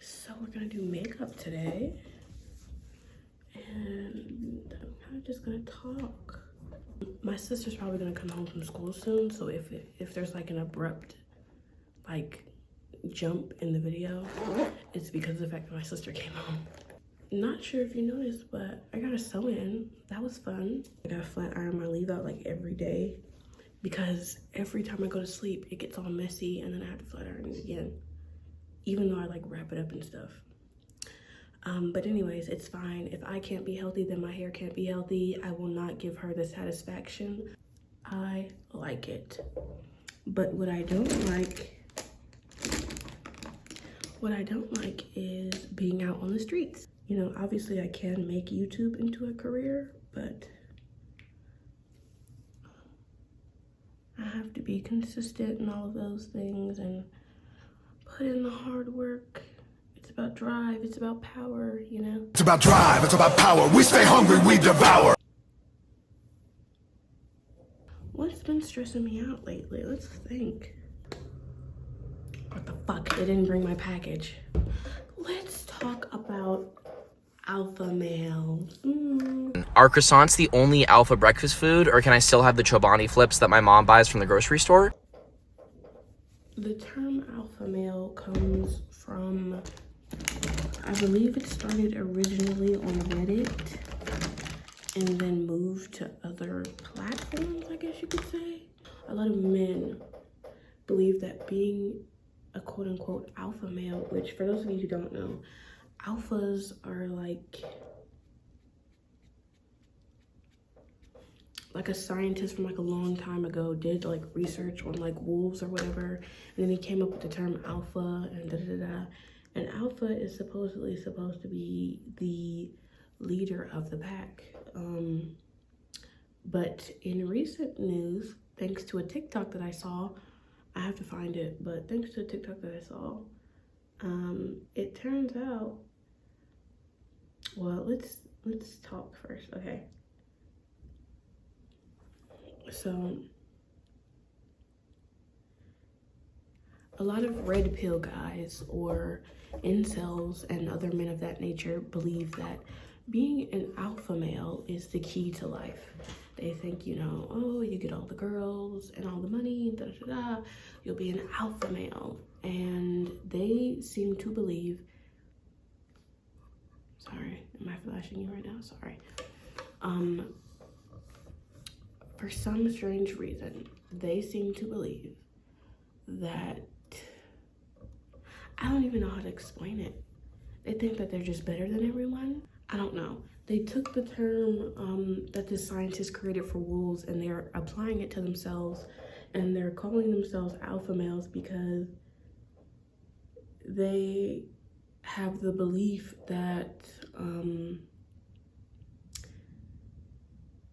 So we're gonna do makeup today, and I'm kind of just gonna talk. My sister's probably gonna come home from school soon, so if there's like an abrupt like jump in the video, it's because of the fact that my sister came home. Not sure if you noticed, but I got a sew-in. That was fun. I gotta flat iron my leave out like every day because every time I go to sleep, it gets all messy and then I have to flat iron it again, even though I like wrap it up and stuff. But anyways, it's fine. If I can't be healthy, then my hair can't be healthy. I will not give her the satisfaction. I like it. But what I don't like is being out on the streets. You know, obviously I can make YouTube into a career, but I have to be consistent in all of those things and put in the hard work. It's about drive, it's about power, you know? It's about drive, it's about power. We stay hungry, we devour. What's been stressing me out lately? Let's think. What the fuck? They didn't bring my package. Let's talk about alpha males. Are croissants the only alpha breakfast food, or can I still have the Chobani flips that my mom buys from the grocery store? The term alpha male comes from, I believe it started originally on Reddit and then moved to other platforms, I guess you could say. A lot of men believe that being a quote-unquote alpha male, which for those of you who don't know, alphas are like a scientist from like a long time ago did like research on like wolves or whatever, and then he came up with the term alpha and da-da-da-da. And alpha is supposedly supposed to be the leader of the pack. But in recent news, thanks to a TikTok that I saw, I have to find it, but thanks to a TikTok that I saw, it turns out, well, let's talk first, okay? So, a lot of red pill guys or incels and other men of that nature believe that being an alpha male is the key to life. They think, you know, oh, you get all the girls and all the money, da da da, you'll be an alpha male. And they seem to believe, sorry, am I flashing you right now? Sorry. For some strange reason, they seem to believe that, I don't even know how to explain it. They think that they're just better than everyone. I don't know. They took the term that the scientists created for wolves and they're applying it to themselves, and they're calling themselves alpha males because they have the belief that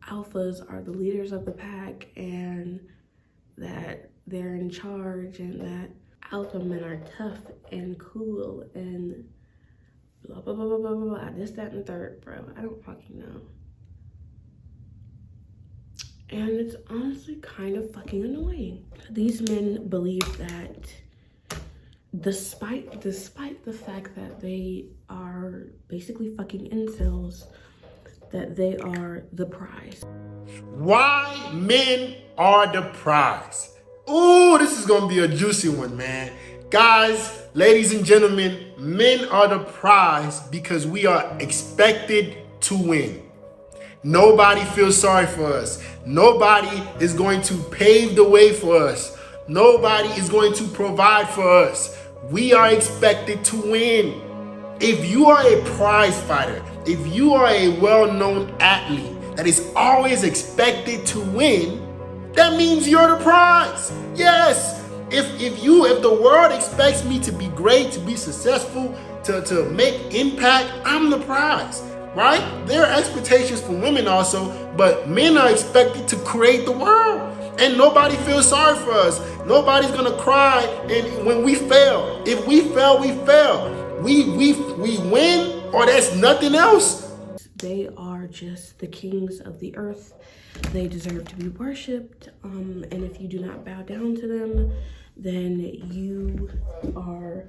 alphas are the leaders of the pack and that they're in charge and that alpha men are tough and cool and blah, blah, blah, blah, blah, blah, blah, this, that, and the third, bro. I don't fucking know. And it's honestly kind of fucking annoying. These men believe that despite the fact that they are basically fucking incels, that they are the prize. Why men are the prize? Ooh, this is gonna be a juicy one, man. Guys, ladies and gentlemen, men are the prize because we are expected to win. Nobody feels sorry for us. Nobody is going to pave the way for us. Nobody is going to provide for us. We are expected to win. If you are a prize fighter, if you are a well-known athlete that is always expected to win, that means you're the prize. Yes. If the world expects me to be great, to be successful, to make impact, I'm the prize, right? There are expectations for women also, but men are expected to create the world. And nobody feels sorry for us. Nobody's gonna cry and when we fail. If we fail, we fail. We win, or there's nothing else. They are just the kings of the earth. They deserve to be worshipped. And if you do not bow down to them, then you are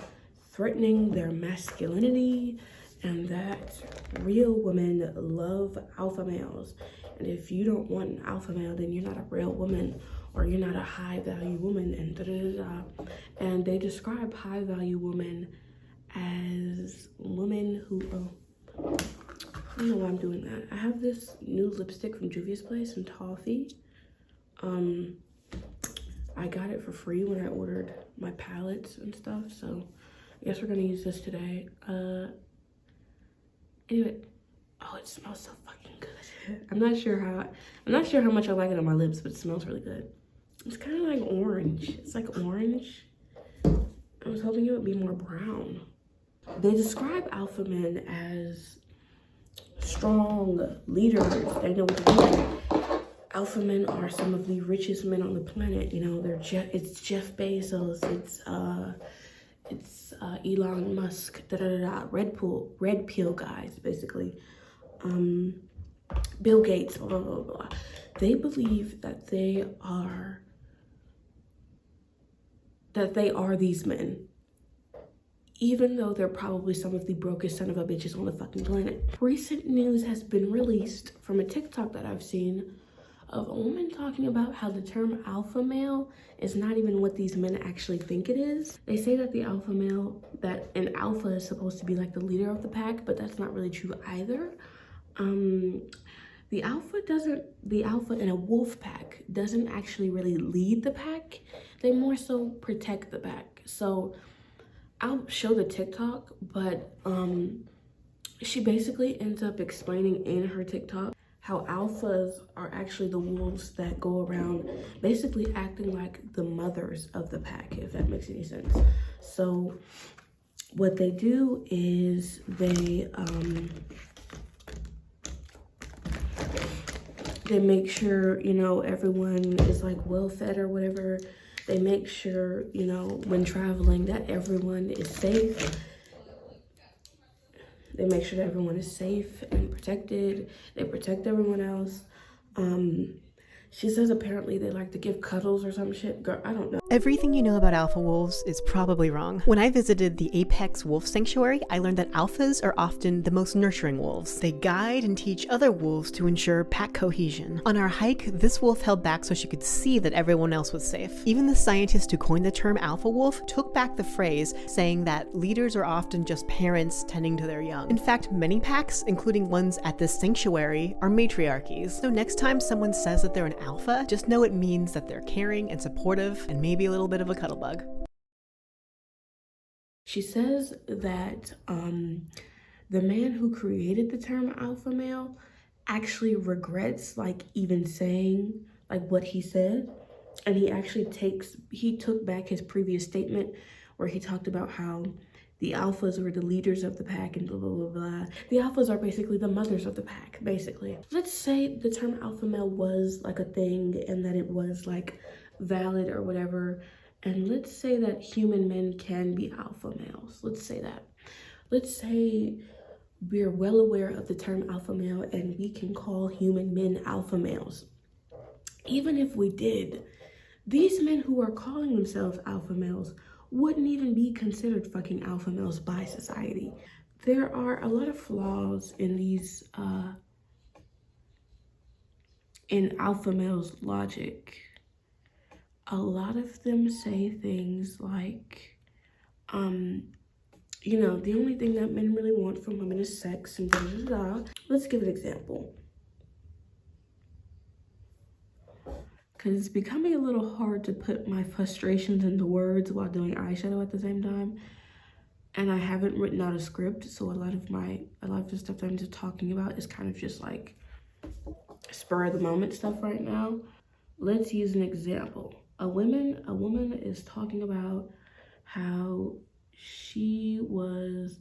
threatening their masculinity, and that real women love alpha males. And if you don't want an alpha male, then you're not a real woman, or you're not a high value woman, and da-da-da-da. And they describe high value women as women who, I don't know why I'm doing that. I have this new lipstick from Juvia's Place in Toffee. I got it for free when I ordered my palettes and stuff, so I guess we're gonna use this today. Anyway, oh, it smells so fucking good. I'm not sure how much I like it on my lips, but it smells really good. It's kind of like orange. It's like orange. I was hoping it would be more brown. They describe alpha men as strong leaders. They know what to do. Alpha men are some of the richest men on the planet. You know, it's Jeff Bezos, it's Elon Musk, red pill guys, basically. Bill Gates, blah, blah, blah, blah. They believe that they are these men, even though they're probably some of the brokest son of a bitches on the fucking planet. Recent news has been released from a TikTok that I've seen of a woman talking about how the term alpha male is not even what these men actually think it is. They say that the alpha male, that an alpha is supposed to be like the leader of the pack, but that's not really true either. The alpha in a wolf pack doesn't actually really lead the pack. They more so protect the pack. So I'll show the TikTok, but she basically ends up explaining in her TikTok how alphas are actually the wolves that go around basically acting like the mothers of the pack, if that makes any sense. So what they do is they make sure, you know, everyone is like well fed or whatever. They make sure, you know, when traveling that everyone is safe. They make sure that everyone is safe and protected. They protect everyone else. She says apparently they like to give cuddles or some shit. Girl, I don't know. Everything you know about alpha wolves is probably wrong. When I visited the Apex Wolf Sanctuary, I learned that alphas are often the most nurturing wolves. They guide and teach other wolves to ensure pack cohesion. On our hike, this wolf held back so she could see that everyone else was safe. Even the scientist who coined the term alpha wolf took back the phrase, saying that leaders are often just parents tending to their young. In fact, many packs, including ones at this sanctuary, are matriarchies. So next time someone says that they're an alpha, just know it means that they're caring and supportive and maybe a little bit of a cuddle bug. She says that the man who created the term alpha male actually regrets like even saying like what he said, and he took back his previous statement where he talked about how the alphas were the leaders of the pack and blah, blah, blah, blah. The alphas are basically the mothers of the pack, basically. Let's say the term alpha male was like a thing and that it was like valid or whatever. And let's say that human men can be alpha males. Let's say that. Let's say we're well aware of the term alpha male and we can call human men alpha males. Even if we did, these men who are calling themselves alpha males wouldn't even be considered fucking alpha males by society. There are a lot of flaws in these in alpha males' logic. A lot of them say things like, you know, the only thing that men really want from women is sex and da da da. Let's give an example. Because it's becoming a little hard to put my frustrations into words while doing eyeshadow at the same time. And I haven't written out a script, so a lot of the stuff that I'm just talking about is kind of just like spur of the moment stuff right now. Let's use an example. A woman is talking about how she was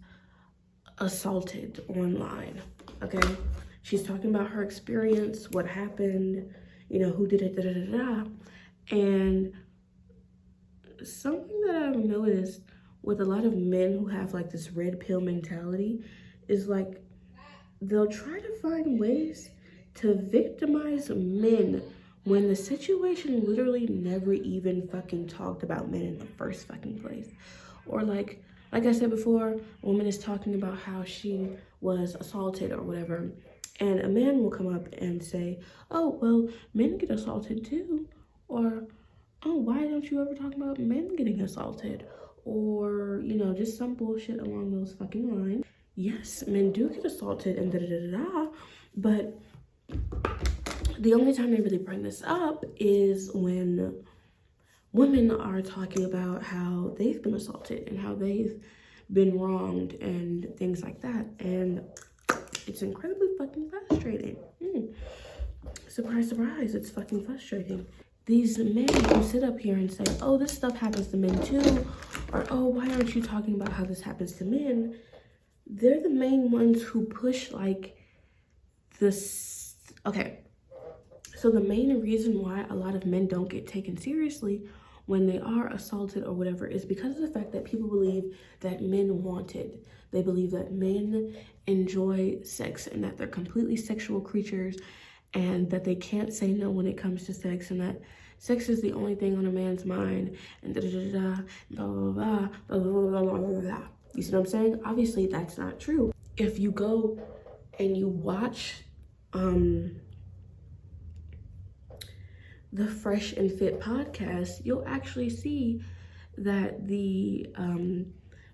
assaulted online, okay? She's talking about her experience, what happened, you know, who did it, da da da da. And something that I've noticed with a lot of men who have like this red pill mentality is like they'll try to find ways to victimize men when the situation literally never even fucking talked about men in the first fucking place. Or like like I said before, a woman is talking about how she was assaulted or whatever, and a man will come up and say, oh, well, men get assaulted too, or, oh, why don't you ever talk about men getting assaulted, or, you know, just some bullshit along those fucking lines. Yes, men do get assaulted and da-da-da-da-da, but the only time they really bring this up is when women are talking about how they've been assaulted and how they've been wronged and things like that. And it's incredibly fucking frustrating. Surprise, surprise, it's fucking frustrating. These men who sit up here and say, oh, this stuff happens to men too, or oh, why aren't you talking about how this happens to men? They're the main ones who push like this. Okay, so the main reason why a lot of men don't get taken seriously when they are assaulted or whatever is because of the fact that people believe that men want it. They believe that men enjoy sex and that they're completely sexual creatures and that they can't say no when it comes to sex, and that sex is the only thing on a man's mind, and da-da-da-da, blah, blah, blah, blah, blah, blah, blah, blah. You see what I'm saying? Obviously, that's not true. If you go and you watch the Fresh and Fit podcast, you'll actually see that the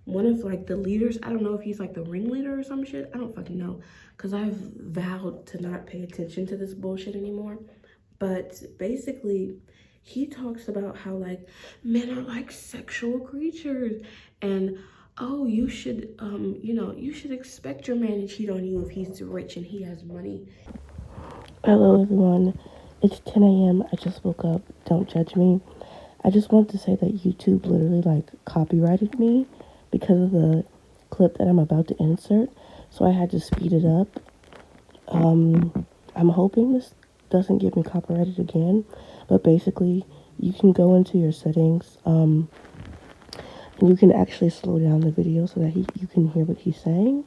one of like the leaders, I don't know if he's like the ringleader or some shit, I don't fucking know, because I've vowed to not pay attention to this bullshit anymore. But basically, he talks about how like men are like sexual creatures, and oh, you should you know, you should expect your man to cheat on you if he's rich and he has money. Hello everyone, it's 10 a.m. I just woke up. Don't judge me. I just want to say that YouTube literally like copyrighted me because of the clip that I'm about to insert, so I had to speed it up. I'm hoping this doesn't get me copyrighted again, but basically you can go into your settings and you can actually slow down the video so that you can hear what he's saying.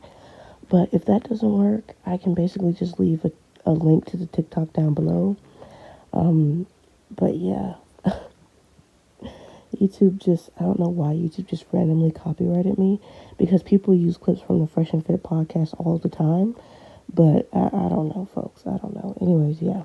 But if that doesn't work, I can basically just leave a link to the TikTok down below. But yeah, YouTube just, I don't know why YouTube just randomly copyrighted me, because people use clips from the Fresh and Fit podcast all the time. But I don't know, folks. I don't know. Anyways, yeah.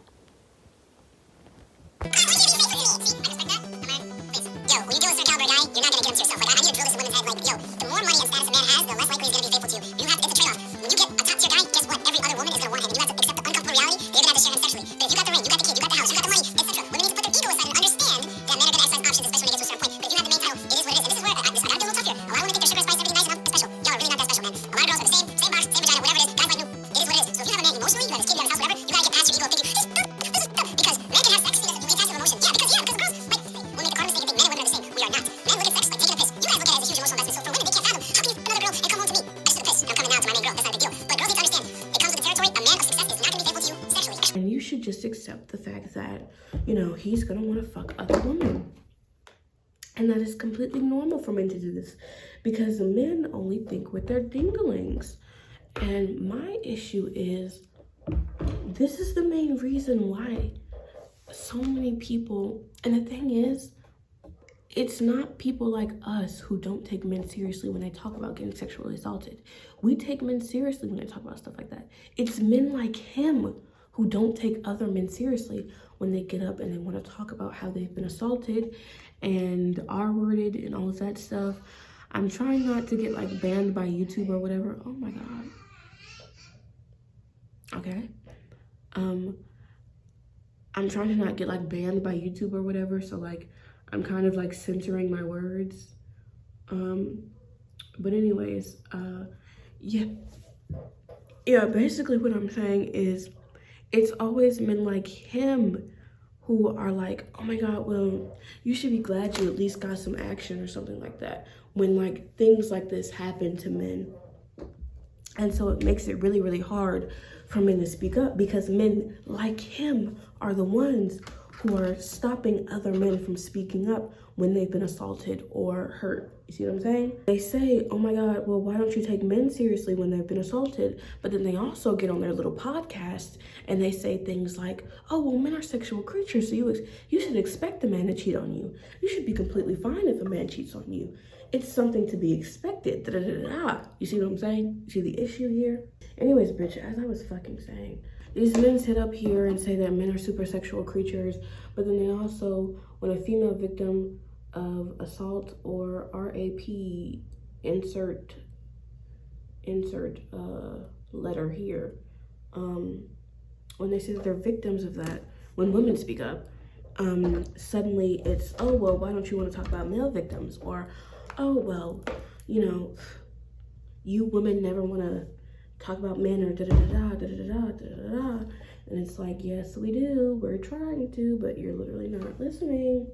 And you should just accept the fact that, you know, he's gonna want to fuck other women. And that is completely normal for men to do this, because men only think with their dinglings. And my issue is, this is the main reason why so many people, and the thing is, it's not people like us who don't take men seriously when they talk about getting sexually assaulted. We take men seriously when they talk about stuff like that. It's men like him who don't take other men seriously when they get up and they want to talk about how they've been assaulted and R-worded and all of that stuff. I'm trying not to get like banned by YouTube or whatever. Oh my God. Okay. I'm trying to not get like banned by YouTube or whatever, so like I'm kind of like censoring my words. But anyways, yeah, basically what I'm saying is, it's always men like him who are like, oh my God, well, you should be glad you at least got some action or something like that, when like things like this happen to men. And so it makes it really, really hard for men to speak up, because men like him are the ones who are stopping other men from speaking up when they've been assaulted or hurt You see what I'm saying? They say, oh my God, well, why don't you take men seriously when they've been assaulted? But then they also get on their little podcast and they say things like, oh, well, men are sexual creatures, so you should expect a man to cheat on you. You should be completely fine if a man cheats on you. It's something to be expected. Da, da, da, da. You see what I'm saying? You see the issue here? Anyways, bitch, as I was fucking saying, these men sit up here and say that men are super sexual creatures, but then they also, when a female victim of assault or RAP, insert letter here, when they say that they're victims of that, when women speak up, suddenly it's, oh, well, why don't you want to talk about male victims? Or, oh, well, you know, you women never want to talk about men, or da-da-da-da, da-da-da-da, da-da-da. And it's like, yes, we do. We're trying to, but you're literally not listening.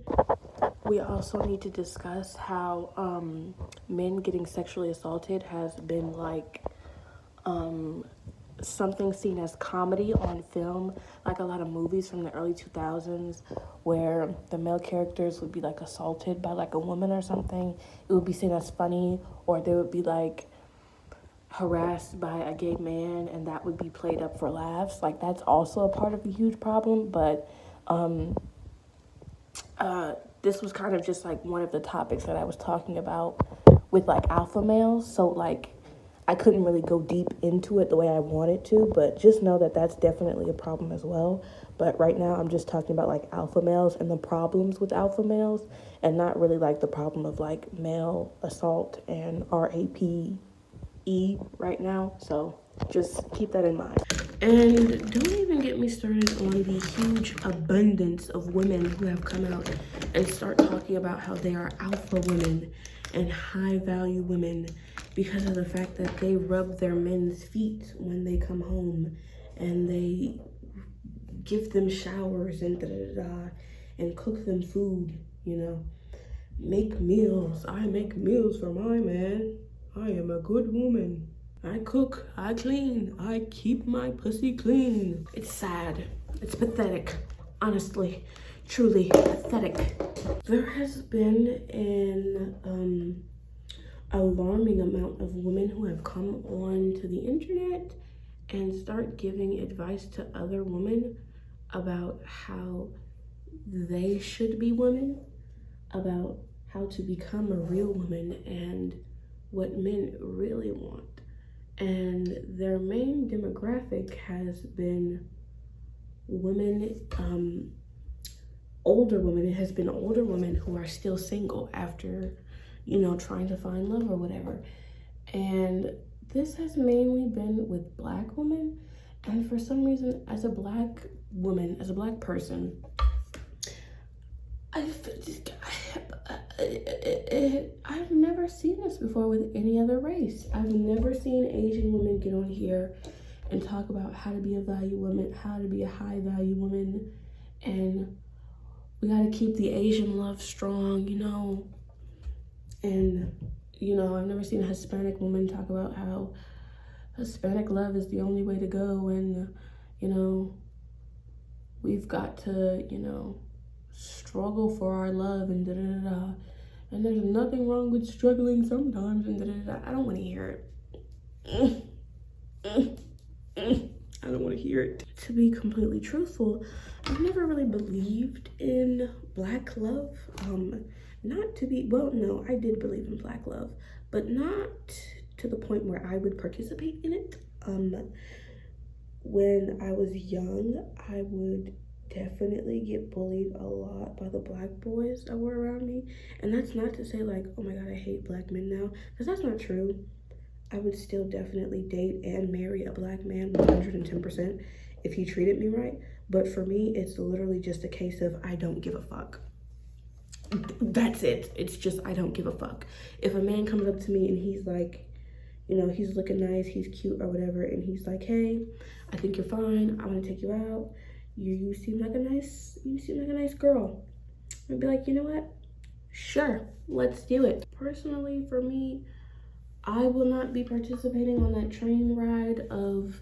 We also need to discuss how men getting sexually assaulted has been like something seen as comedy on film, like a lot of movies from the early 2000s where the male characters would be like assaulted by like a woman or something. It would be seen as funny, or they would be like harassed by a gay man and that would be played up for laughs. Like, that's also a part of a huge problem, but this was kind of just like one of the topics that I was talking about with like alpha males. So like I couldn't really go deep into it the way I wanted to, but just know that that's definitely a problem as well. But right now I'm just talking about like alpha males and the problems with alpha males, and not really like the problem of like male assault and RAPE right now. So just keep that in mind. And don't even get me started on the huge abundance of women who have come out and start talking about how they are alpha women and high value women because of the fact that they rub their men's feet when they come home and they give them showers and da-da-da-da and cook them food, you know. Make meals. I make meals for my man. I am a good woman. I cook, I clean, I keep my pussy clean. It's sad. It's pathetic. Honestly, truly pathetic. There has been an alarming amount of women who have come on to the internet and start giving advice to other women about how they should be women, about how to become a real woman and what men really want. And their main demographic has been women, older women. It has been older women who are still single after, you know, trying to find love or whatever. And this has mainly been with Black women. And for some reason, as a Black woman, as a Black person, I've never seen this before with any other race. I've never seen Asian women get on here and talk about how to be a value woman, how to be a high value woman, and we gotta keep the Asian love strong, you know. And, you know, I've never seen a Hispanic woman talk about how Hispanic love is the only way to go, and, you know, we've got to, you know, struggle for our love and da-da-da-da. And there's nothing wrong with struggling sometimes and da-da-da-da. I don't want to hear it. I don't want to hear it. To be completely truthful, I've never really believed in Black love. Not to be, well, no, I did believe in Black love, but not to the point where I would participate in it. When I was young, I would definitely get bullied a lot by the Black boys that were around me. And that's not to say like, oh my God, I hate Black men now, because that's not true. I would still definitely date and marry a Black man 110% if he treated me right. But for me, it's literally just a case of I don't give a fuck. That's it. It's just I don't give a fuck. If a man comes up to me and he's like, you know, he's looking nice, he's cute or whatever, and he's like, hey, I think you're fine, I want to take you out. You seem like a nice girl. I'd be like, you know what? Sure, let's do it. Personally, for me, I will not be participating on that train ride of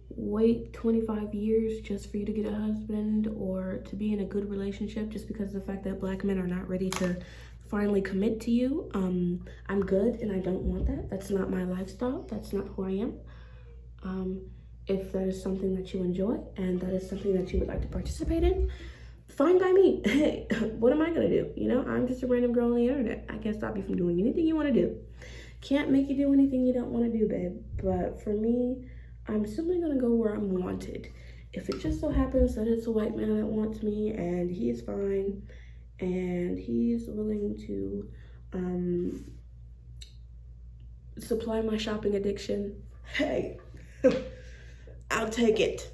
wait 25 years just for you to get a husband or to be in a good relationship just because of the fact that Black men are not ready to finally commit to you. I'm good and I don't want that. That's not my lifestyle. That's not who I am. If that is something that you enjoy and that is something that you would like to participate in, fine by me. Hey, what am I gonna do? You know, I'm just a random girl on the internet. I can't stop you from doing anything you want to do. Can't make you do anything you don't want to do, babe. But for me, I'm simply gonna go where I'm wanted. If it just so happens that it's a white man that wants me and he's fine and he's willing to supply my shopping addiction, hey, I'll take it.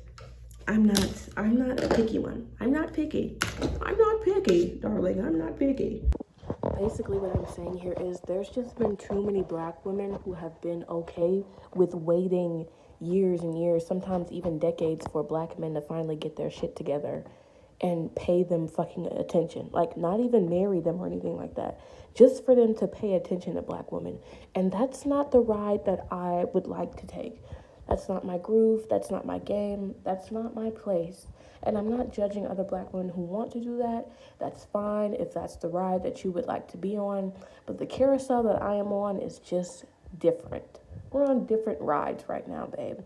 I'm not a picky one. I'm not picky, darling. I'm not picky. Basically what I'm saying here is there's just been too many black women who have been okay with waiting years and years, sometimes even decades, for black men to finally get their shit together and pay them fucking attention. Like, not even marry them or anything like that. Just for them to pay attention to black women. And that's not the ride that I would like to take. That's not my groove. That's not my game. That's not my place. And I'm not judging other black women who want to do that. That's fine if that's the ride that you would like to be on. But the carousel that I am on is just different. We're on different rides right now, babe.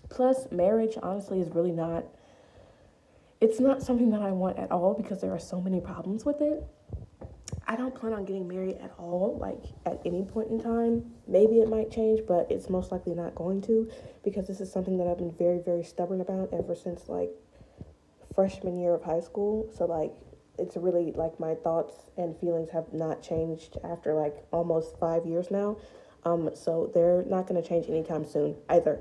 Plus, marriage, honestly, is really not... It's not something that I want at all because there are so many problems with it. I don't plan on getting married at all, like, at any point in time. Maybe it might change, but it's most likely not going to, because this is something that I've been very, very stubborn about ever since, like, freshman year of high school. So, like, it's really, like, my thoughts and feelings have not changed after, like, almost 5 years now. So they're not going to change anytime soon either.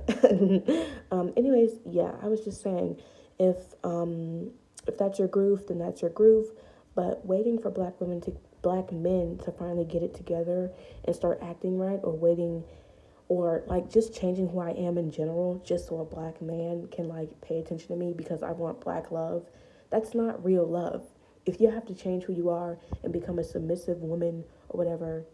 Anyways, yeah, I was just saying, if that's your groove, then that's your groove. But waiting for black men to finally get it together and start acting right, or waiting, or like just changing who I am in general, just so a black man can like pay attention to me because I want black love, that's not real love. If you have to change who you are and become a submissive woman or whatever,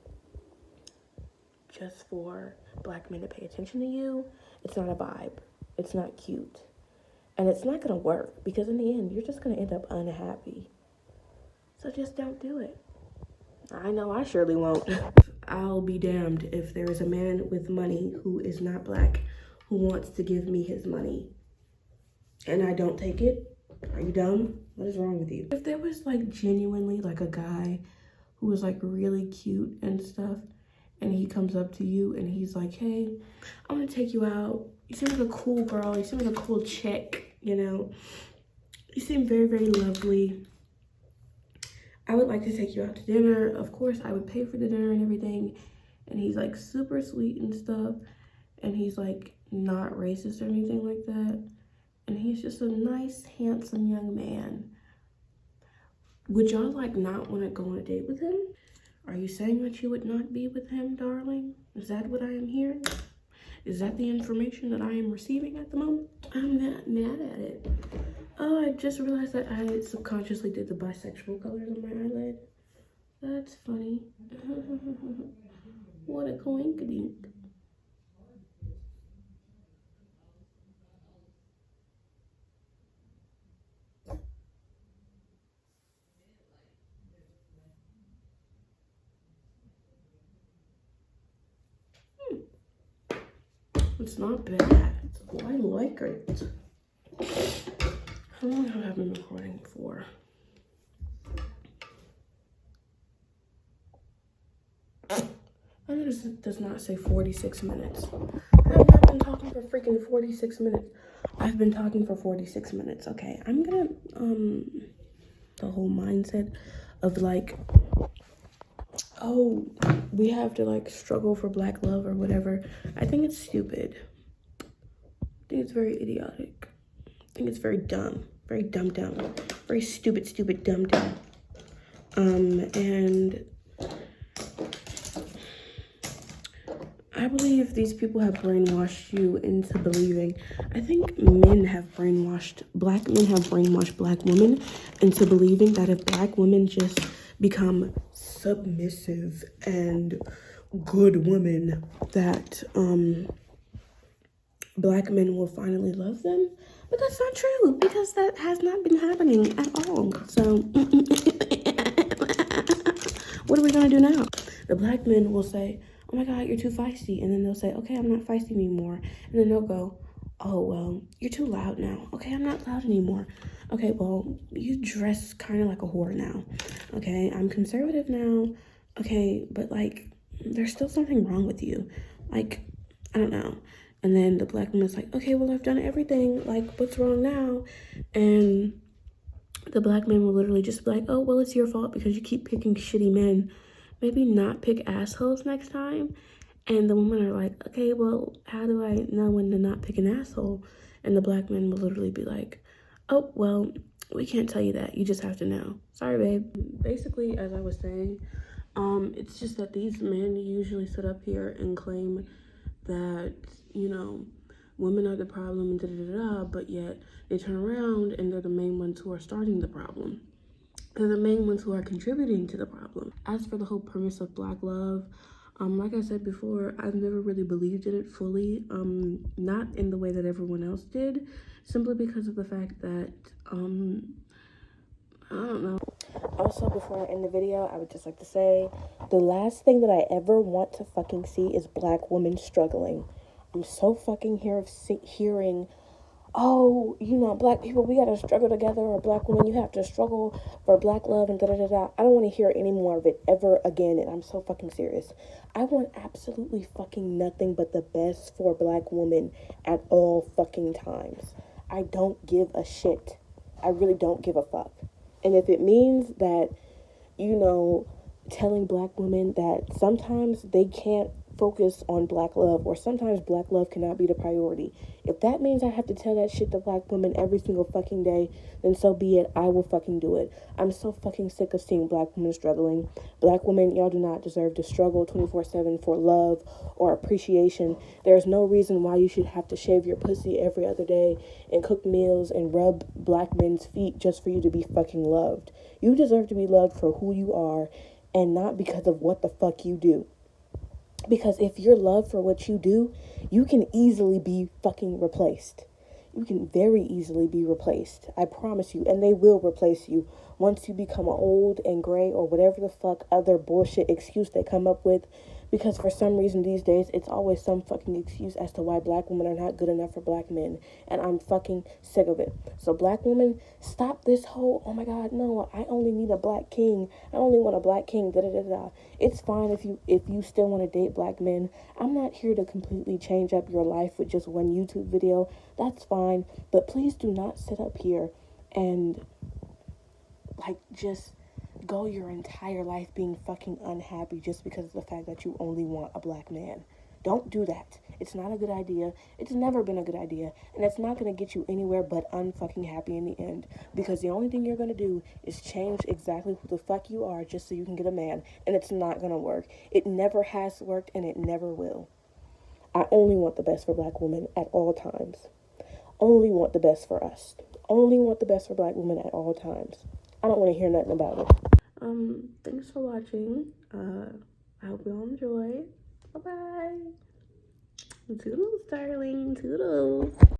just for black men to pay attention to you, it's not a vibe. It's not cute. And it's not gonna work, because in the end, you're just gonna end up unhappy. So just don't do it. I know I surely won't. I'll be damned if there is a man with money who is not black who wants to give me his money and I don't take it. Are you dumb? What is wrong with you? If there was like genuinely like a guy who was like really cute and stuff, and he comes up to you and he's like, hey, I want to take you out. You seem like a cool girl. You seem like a cool chick, you know. You seem very, very lovely. I would like to take you out to dinner. Of course, I would pay for the dinner and everything. And he's like super sweet and stuff. And he's like not racist or anything like that. And he's just a nice, handsome young man. Would y'all like not want to go on a date with him? Are you saying that you would not be with him, darling? Is that what I am hearing? Is that the information that I am receiving at the moment? I'm not mad at it. Oh, I just realized that I subconsciously did the bisexual colors on my eyelid. That's funny. What a coinkydink. It's not bad. I like it. How long have I been recording for? I know this does not say 46 minutes. I have not been talking for freaking 46 minutes. I've been talking for 46 minutes, okay? I'm gonna, the whole mindset of like, oh, we have to like struggle for black love or whatever. I think it's stupid. I think it's very idiotic. I think it's very dumb. Very dumb. Very stupid, dumb. And I believe these people have brainwashed you into believing. I think black men have brainwashed black women into believing that if black women just become submissive and good women, that black men will finally love them. But that's not true, because that has not been happening at all. So What are we gonna do now? The black men will say, oh my God, you're too feisty. And then they'll say, okay, I'm not feisty anymore. And then they'll go, oh, well, you're too loud now. Okay, I'm not loud anymore. Okay, well, you dress kind of like a whore now. Okay, I'm conservative now. Okay, but like, there's still something wrong with you. Like, I don't know. And then the black woman's like, okay, well, I've done everything. Like, what's wrong now? And the black man will literally just be like, oh, well, it's your fault because you keep picking shitty men. Maybe not pick assholes next time. And the women are like, okay, well, how do I know when to not pick an asshole? And the black man will literally be like, oh, well, we can't tell you that. You just have to know. Sorry, babe. Basically, as I was saying, it's just that these men usually sit up here and claim that, you know, women are the problem and da-da-da-da, but yet they turn around and they're the main ones who are starting the problem. They're the main ones who are contributing to the problem. As for the whole premise of Black love, like I said before, I've never really believed in it fully, not in the way that everyone else did, simply because of the fact that, I don't know. Also, before I end the video, I would just like to say, the last thing that I ever want to fucking see is black women struggling. I'm so fucking hearing, oh, you know, black people, we gotta struggle together, or black women, you have to struggle for black love, and da-da-da-da. I don't want to hear any more of it ever again, and I'm so fucking serious. I want absolutely fucking nothing but the best for black women at all fucking times. I don't give a shit. I really don't give a fuck. And if it means that, you know, telling black women that sometimes they can't focus on black love, or sometimes black love cannot be the priority, if that means I have to tell that shit to black women every single fucking day, then so be it. I will fucking do it. I'm so fucking sick of seeing black women struggling. Black women, y'all do not deserve to struggle 24/7 for love or appreciation. There's no reason why you should have to shave your pussy every other day and cook meals and rub black men's feet just for you to be fucking loved. You deserve to be loved for who you are and not because of what the fuck you do. Because if you're loved for what you do, you can easily be fucking replaced. You can very easily be replaced. I promise you. And they will replace you once you become old and gray or whatever the fuck other bullshit excuse they come up with. Because for some reason these days, it's always some fucking excuse as to why black women are not good enough for black men. And I'm fucking sick of it. So black women, stop this whole, oh my God, no, I only need a black king. I only want a black king, da-da-da-da. It's fine if you still want to date black men. I'm not here to completely change up your life with just one YouTube video. That's fine. But please do not sit up here and, like, just go your entire life being fucking unhappy just because of the fact that you only want a black man. Don't do that. It's not a good idea. It's never been a good idea. And it's not going to get you anywhere but unfucking happy in the end. Because the only thing you're going to do is change exactly who the fuck you are just so you can get a man. And it's not going to work. It never has worked and it never will. I only want the best for black women at all times. Only want the best for us. Only want the best for black women at all times. I don't want to hear nothing about it. Thanks for watching. I hope you all enjoyed. Bye-bye. Toodles, darling. Toodles.